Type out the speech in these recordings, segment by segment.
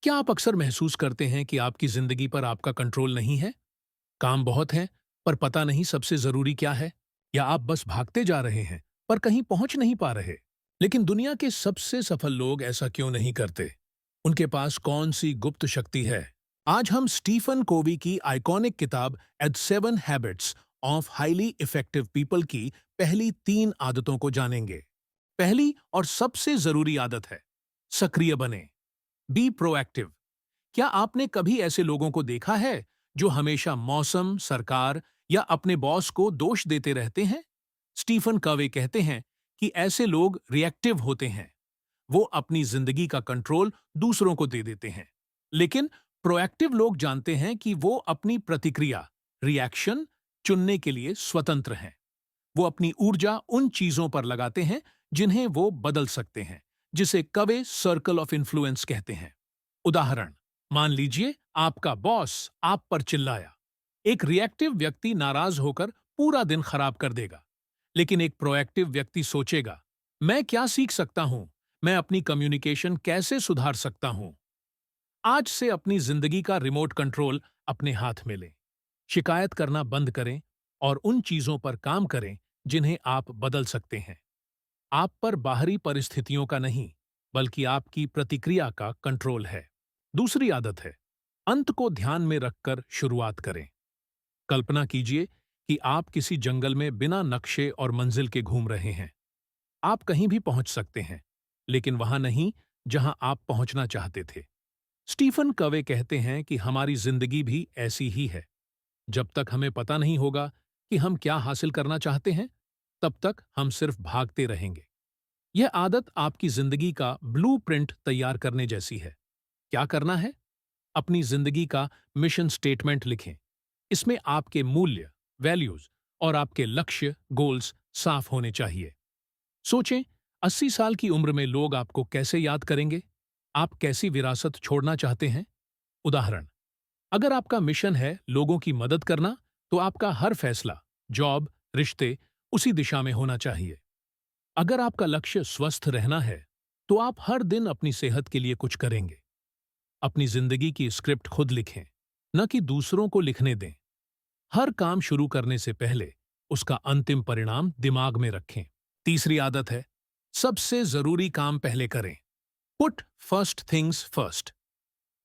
क्या आप अक्सर महसूस करते हैं कि आपकी जिंदगी पर आपका कंट्रोल नहीं है? काम बहुत है, पर पता नहीं सबसे जरूरी क्या है? या आप बस भागते जा रहे हैं, पर कहीं पहुंच नहीं पा रहे? लेकिन दुनिया के सबसे सफल लोग ऐसा क्यों नहीं करते? उनके पास कौन सी गुप्त शक्ति है? आज हम स्टीफन कोवी की आइकॉनिक किताब एट 7 habits of highly effective people की पहली 3 आदतों को जानेंगे। पहली और सबसे जरूरी आदत है सक्रिय बने। Be proactive. क्या आपने कभी ऐसे लोगों को देखा है जो हमेशा मौसम, सरकार या अपने बॉस को दोष देते रहते हैं? स्टीफन कवे कहते हैं कि ऐसे लोग रिएक्टिव होते हैं। वो अपनी जिंदगी का कंट्रोल दूसरों को दे देते हैं। लेकिन प्रोएक्टिव लोग जानते हैं कि वो अपनी प्रतिक्रिया, रिएक्शन चुनने के लिए स्वतंत्र हैं। वो अपनी ऊर्जा उन चीजों पर लगाते हैं जिन्हें वो बदल सकते हैं, जिसे कवे सर्कल ऑफ इन्फ्लुएंस कहते हैं। उदाहरण, मान लीजिए आपका बॉस आप पर चिल्लाया। एक रिएक्टिव व्यक्ति नाराज होकर पूरा दिन खराब कर देगा। लेकिन एक प्रोएक्टिव व्यक्ति सोचेगा, मैं क्या सीख सकता हूं? मैं अपनी कम्युनिकेशन कैसे सुधार सकता हूं? आज से अपनी जिंदगी का रिमोट कंट्रोल अपने हाथ में लें। शिकायत करना बंद करें और उन चीजों पर काम करें जिन्हें आप बदल सकते हैं। आप पर बाहरी परिस्थितियों का नहीं, बल्कि आपकी प्रतिक्रिया का कंट्रोल है। दूसरी आदत है अंत को ध्यान में रखकर शुरुआत करें। कल्पना कीजिए कि आप किसी जंगल में बिना नक्शे और मंजिल के घूम रहे हैं। आप कहीं भी पहुंच सकते हैं, लेकिन वहां नहीं जहां आप पहुंचना चाहते थे। स्टीफन कवे कहते हैं कि हमारी जिंदगी भी ऐसी ही है। जब तक हमें पता नहीं होगा कि हम क्या हासिल करना चाहते हैं, तब तक हम सिर्फ भागते रहेंगे। यह आदत आपकी जिंदगी का ब्लूप्रिंट तैयार करने जैसी है। क्या करना है? अपनी जिंदगी का मिशन स्टेटमेंट लिखें। इसमें आपके मूल्य, वैल्यूज और आपके लक्ष्य, गोल्स साफ होने चाहिए। सोचें, 80 साल की उम्र में लोग आपको कैसे याद करेंगे? आप कैसी विरासत छोड़ना चाहते हैं? उदाहरण, अगर आपका मिशन है लोगों की मदद करना, तो आपका हर फैसला, जॉब, रिश्ते उसी दिशा में होना चाहिए। अगर आपका लक्ष्य स्वस्थ रहना है, तो आप हर दिन अपनी सेहत के लिए कुछ करेंगे। अपनी जिंदगी की स्क्रिप्ट खुद लिखें, न कि दूसरों को लिखने दें। हर काम शुरू करने से पहले उसका अंतिम परिणाम दिमाग में रखें। तीसरी आदत है सबसे जरूरी काम पहले करें। Put first things first.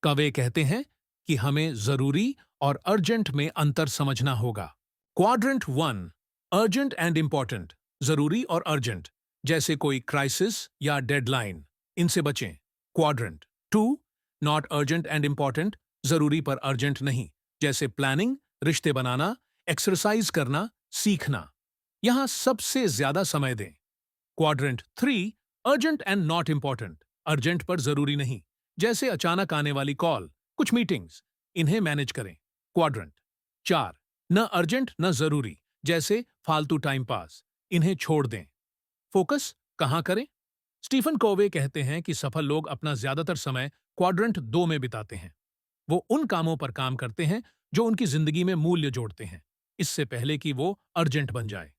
कवे कहते हैं कि हमें जरूरी और अर्जेंट में अंतर समझना होगा। क्वाड्रेंट 1, अर्जेंट एंड इंपॉर्टेंट, जरूरी और अर्जेंट, जैसे कोई क्राइसिस या डेडलाइन, इनसे बचें। Quadrant 2, not urgent and important, जरूरी पर अर्जेंट नहीं, जैसे प्लानिंग, रिश्ते बनाना, एक्सरसाइज करना, सीखना। यहां सबसे ज्यादा समय दें। Quadrant 3, urgent and not important, urgent पर जरूरी नहीं, जैसे अचानक आने वाली कॉल, कुछ मीटिंग्स, इन्हें मैनेज करें। क्वाड्रेंट 4, न अर्जेंट न जरूरी, जैसे फालतू टाइम पास, इन्हें छोड़ दें। फोकस कहां करें? स्टीफन कोवे कहते हैं कि सफल लोग अपना ज्यादातर समय क्वाड्रेंट 2 में बिताते हैं। वो उन कामों पर काम करते हैं जो उनकी जिंदगी में मूल्य जोड़ते हैं, इससे पहले कि वो अर्जेंट बन जाए।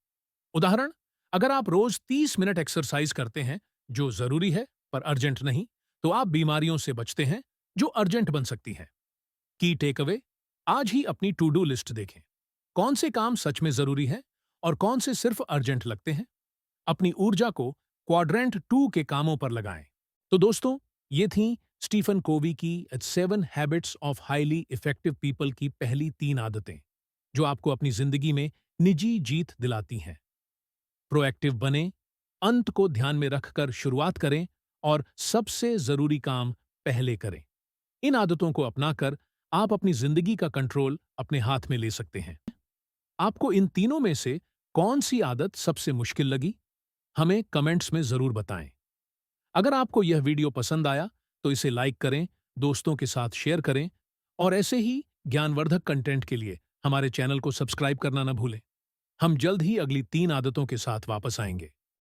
उदाहरण, अगर आप रोज 30 मिनट एक्सरसाइज करते हैं, जो जरूरी है पर अर्जेंट नहीं, तो आप बीमारियों से बचते हैं जो अर्जेंट बन सकती हैं। की टेक अवे, आज ही अपनी टू डू लिस्ट देखें। कौन से काम सच में जरूरी है और कौन से सिर्फ अर्जेंट लगते हैं। अपनी ऊर्जा को क्वाड्रेंट 2 के कामों पर लगाएं। तो दोस्तों, ये थी स्टीफन कोवी की 7 habits of highly effective people की पहली 3 आदतें, जो आपको अपनी जिंदगी में निजी जीत दिलाती हैं। प्रोएक्टिव बने, अंत को ध्यान में रखकर शुरुआत करें और सबसे जरूरी काम पहले करें। इन आदतों को अपनाकर आप अपनी जिंदगी का कंट्रोल अपने हाथ में ले सकते हैं। आपको इन तीनों में से कौन सी आदत सबसे मुश्किल लगी? हमें कमेंट्स में जरूर बताएं। अगर आपको यह वीडियो पसंद आया तो इसे लाइक करें, दोस्तों के साथ शेयर करें और ऐसे ही ज्ञानवर्धक कंटेंट के लिए हमारे चैनल को सब्सक्राइब करना न भूलें। हम जल्द ही अगली 3 आदतों के साथ वापस आएंगे।